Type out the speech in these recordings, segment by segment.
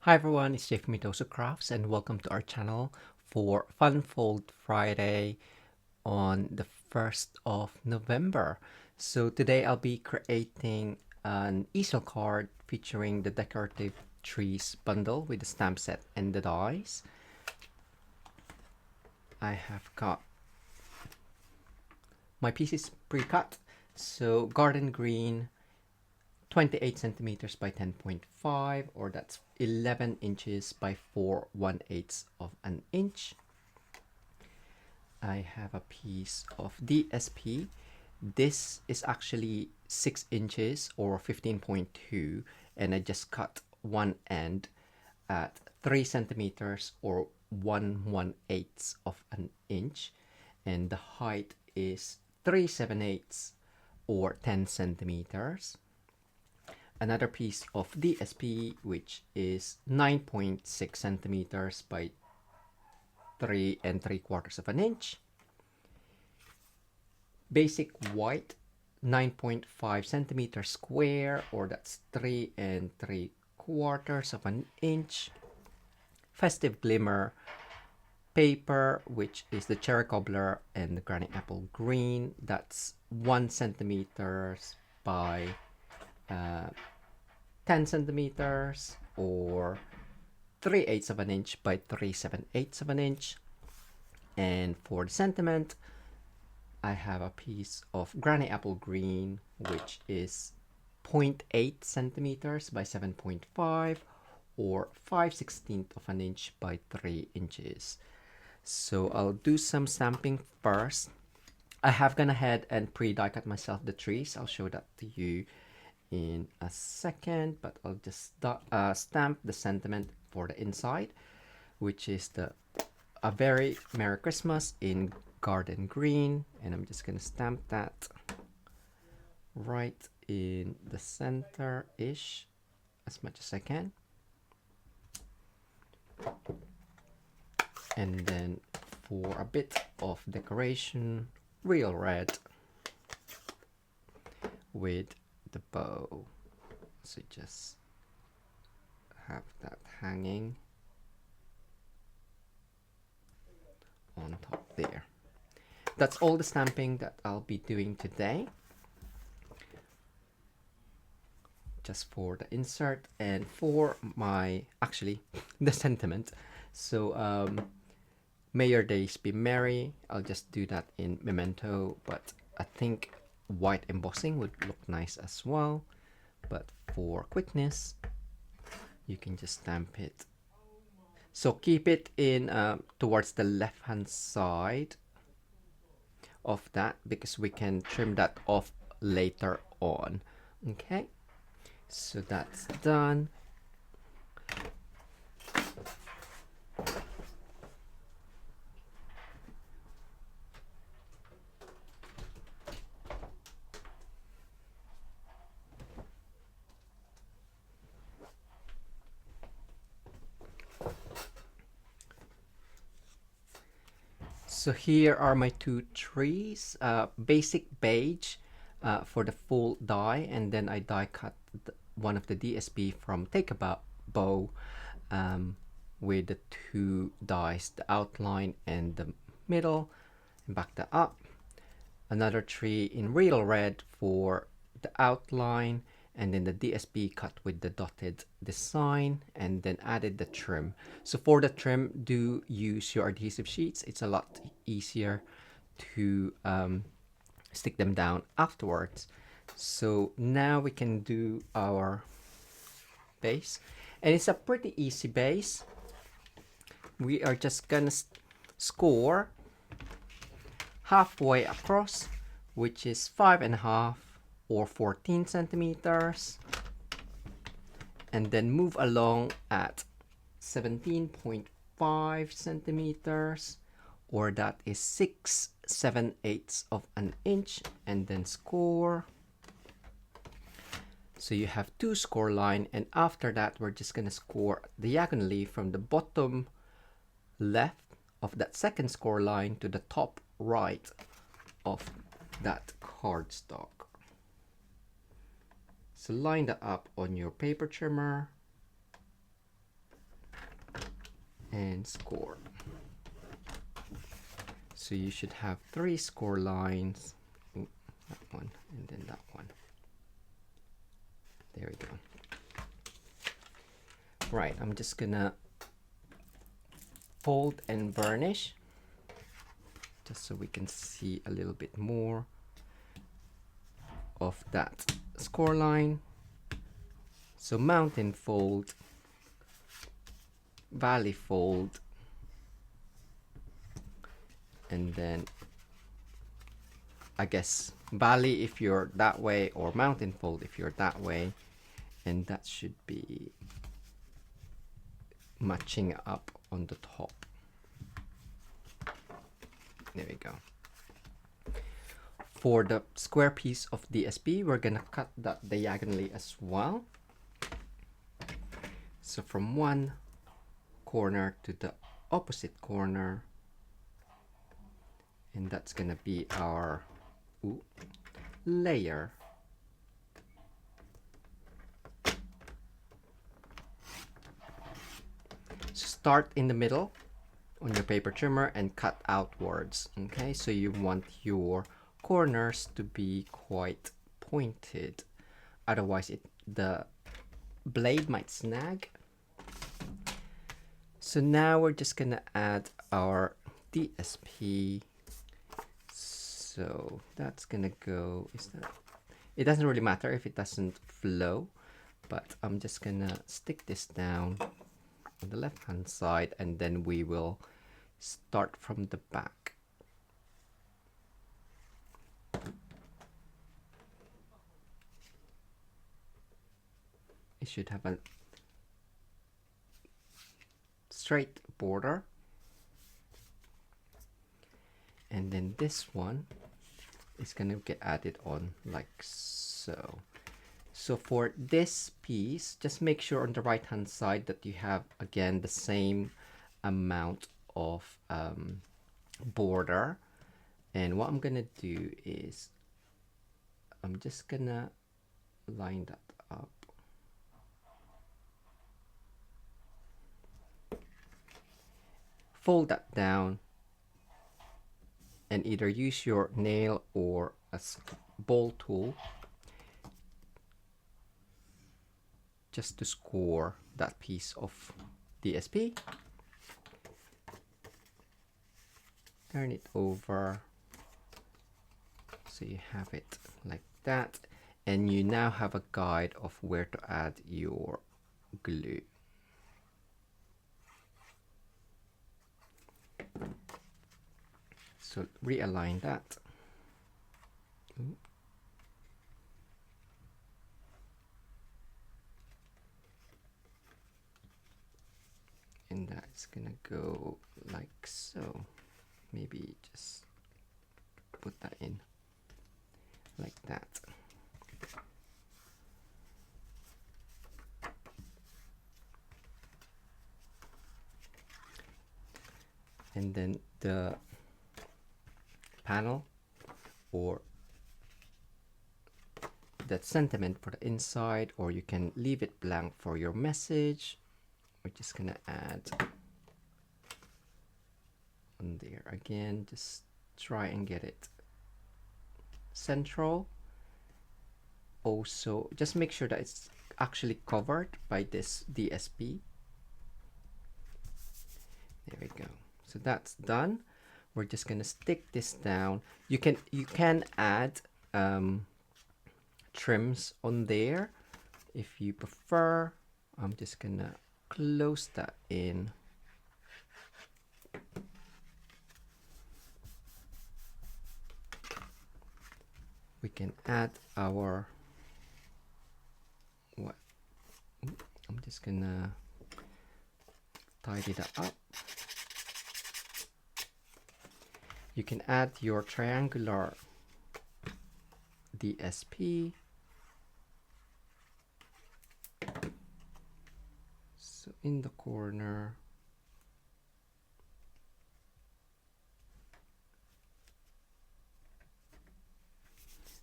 Hi everyone, it's Jeff Mitosu Crafts and welcome to our channel for Fun Fold Friday on the 1st of November. So today I'll be creating an easel card featuring the Decorative Trees Bundle with the stamp set and the dies. I have got my pieces pre-cut, so garden green 28 centimeters by 10.5, or that's 11 inches by 4/1/8 of an inch. I have a piece of DSP. This is actually 6 inches or 15.2, and I just cut one end at 3 centimeters or 1/1/8 of an inch, and the height is 3/7/8 or 10 centimeters. Another piece of DSP, which is 9.6 centimeters by 3 3/4 of an inch. Basic white, 9.5 centimeters square, or that's 3 3/4 of an inch. Festive glimmer paper, which is the cherry cobbler and the granny apple green. That's 1 centimeters by 10 centimeters or 3/8 of an inch by 3/7/8 of an inch. And for the sentiment, I have a piece of granny apple green, which is 0.8 centimeters by 7.5 or 5/16 of an inch by 3 inches. So I'll do some stamping first. I have gone ahead and pre-die cut myself the trees. I'll show that to you in a second, but I'll just stamp the sentiment for the inside, which is a very Merry Christmas in garden green, and I'm just gonna stamp that right in the center-ish as much as I can. And then for a bit of decoration, real red with the bow. So just have that hanging on top there. That's all the stamping that I'll be doing today, just for the insert and for my the sentiment. So may your days be merry. I'll just do that in memento, but I think white embossing would look nice as well. But for quickness, you can just stamp it. So keep it in towards the left hand side of that, because we can trim that off later on. Okay, so that's done. So here are my two trees, basic beige for the full die, and then I die cut one of the DSP from Take a Bow with the two dies, the outline and the middle, and back that up. Another tree in real red for the outline, and then the DSP cut with the dotted design, and then added the trim. So for the trim, do use your adhesive sheets. It's a lot easier to stick them down afterwards. So now we can do our base, and it's a pretty easy base. We are just gonna score halfway across, which is 5.5 or 14 centimeters, and then move along at 17.5 centimeters, or that is 6/7/8 of an inch, and then score. So you have two score line, and after that we're just gonna score diagonally from the bottom left of that second score line to the top right of that cardstock. So line that up on your paper trimmer and score. So you should have 3 score lines. Ooh, that one and then that one. There we go. Right, I'm just gonna fold and burnish just so we can see a little bit more of that score line. So mountain fold, valley fold, and then I guess valley if you're that way, or mountain fold if you're that way, and that should be matching up on the top. There we go. For the square piece of DSP, we're gonna cut that diagonally as well. So from one corner to the opposite corner, and that's gonna be our layer. So start in the middle on your paper trimmer and cut outwards. Okay, so you want your corners to be quite pointed, otherwise the blade might snag. So now we're just gonna add our DSP. So that's gonna go, it doesn't really matter if it doesn't flow, but I'm just gonna stick this down on the left hand side, and then we will start from the back. It should have a straight border, and then this one is gonna get added on like so. So for this piece, just make sure on the right hand side that you have again the same amount of border. And what I'm gonna do is I'm just gonna line that up. Fold that down and either use your nail or a ball tool just to score that piece of DSP. Turn it over so you have it like that, and you now have a guide of where to add your glue. So realign that. And that's gonna go like so. Maybe just put that in like that. And then the panel or that sentiment for the inside, or you can leave it blank for your message. We're just gonna add on there again, just try and get it central. Also just make sure that it's actually covered by this DSP. There we go. So that's done. We're just gonna stick this down. You can add trims on there if you prefer. I'm just gonna close that in. We can add our I'm just gonna tidy that up. You can add your triangular DSP. So in the corner,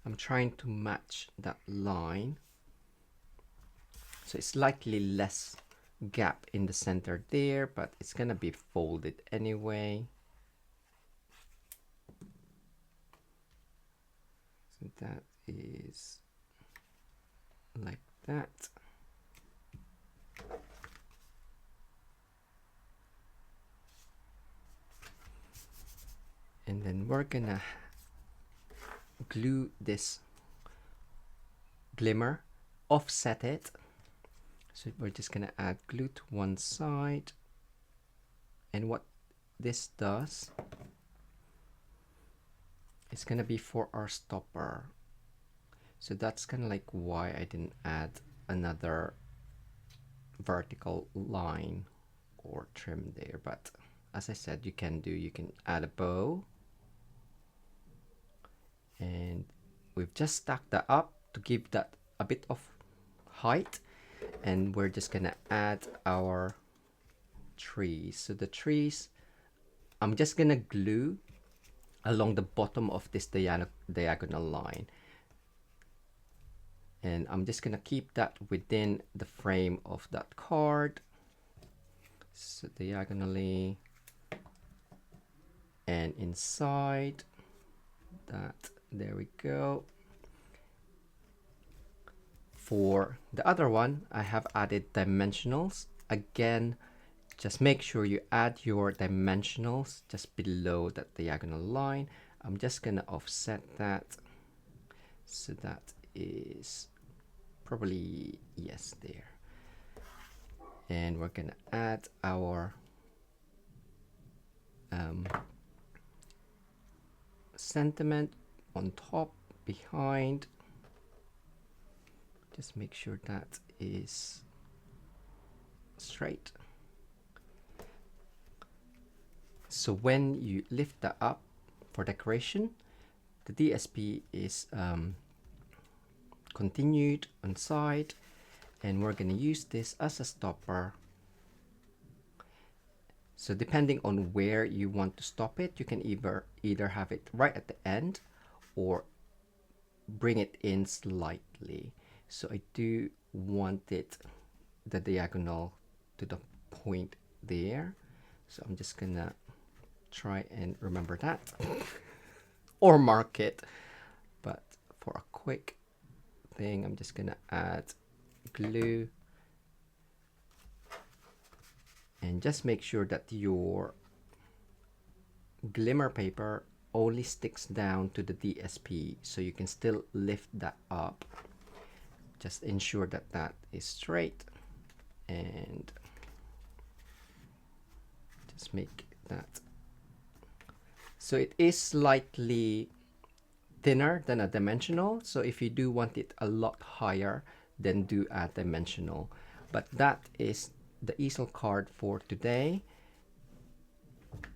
I'm trying to match that line, so it's slightly less gap in the center there, but it's gonna be folded anyway. So that is like that. And then we're gonna glue this glimmer, offset it. So we're just gonna add glue to one side. And what this does, it's gonna be for our stopper. So that's kind of like why I didn't add another vertical line or trim there. But as I said, you can add a bow. And we've just stacked that up to give that a bit of height. And we're just gonna add our trees. So the trees, I'm just gonna glue along the bottom of this diagonal line. And I'm just gonna keep that within the frame of that card. So diagonally and inside that, there we go. For the other one, I have added dimensionals. Again, just make sure you add your dimensionals just below that diagonal line. I'm just gonna offset that. So that is probably, yes, there. And we're gonna add our sentiment on top, behind. Just make sure that is straight. So when you lift that up for decoration, the DSP is continued on side, and we're going to use this as a stopper. So depending on where you want to stop it, you can either have it right at the end or bring it in slightly. So I do want it the diagonal to the point there. So I'm just gonna try and remember that or mark it. But for a quick thing, I'm just gonna add glue and just make sure that your glimmer paper only sticks down to the DSP, so you can still lift that up. Just ensure that that is straight, and just make that so it is slightly thinner than a dimensional. So if you do want it a lot higher, then do add dimensional. But that is the easel card for today.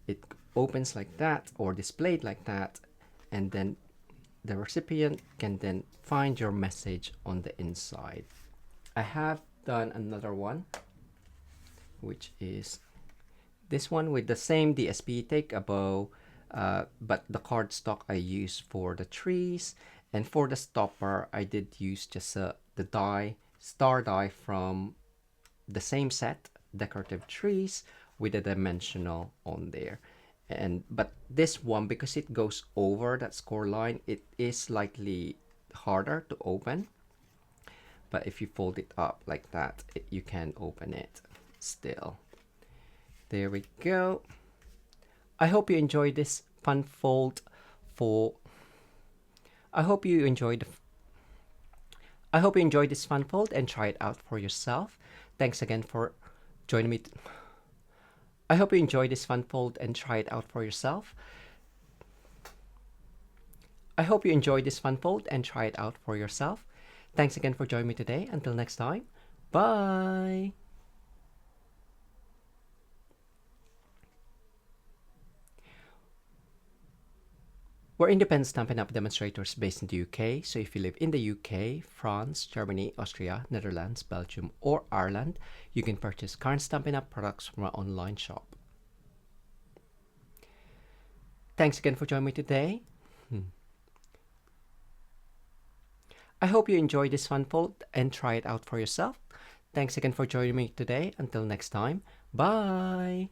It opens like that or displayed like that, and then the recipient can then find your message on the inside. I have done another one, which is this one with the same DSP, Take a Bow, but the cardstock I use for the trees, and for the stopper I did use just the die, star die from the same set, Decorative Trees, with a dimensional on there. And but this one, because it goes over that score line, it is slightly harder to open. But if you fold it up like that, you can open it still. There we go. I hope you enjoyed this fun fold for I hope you enjoyed this fun fold and try it out for yourself. Thanks again for joining me. I hope you enjoyed this fun fold and try it out for yourself. I hope you enjoyed this fun fold and try it out for yourself. Thanks again for joining me today. Until next time, bye! We're independent Stampin' Up! Demonstrators based in the UK, so if you live in the UK, France, Germany, Austria, Netherlands, Belgium, or Ireland, you can purchase current Stampin' Up! Products from our online shop. Thanks again for joining me today. I hope you enjoyed this fun fold and try it out for yourself. Thanks again for joining me today. Until next time, bye!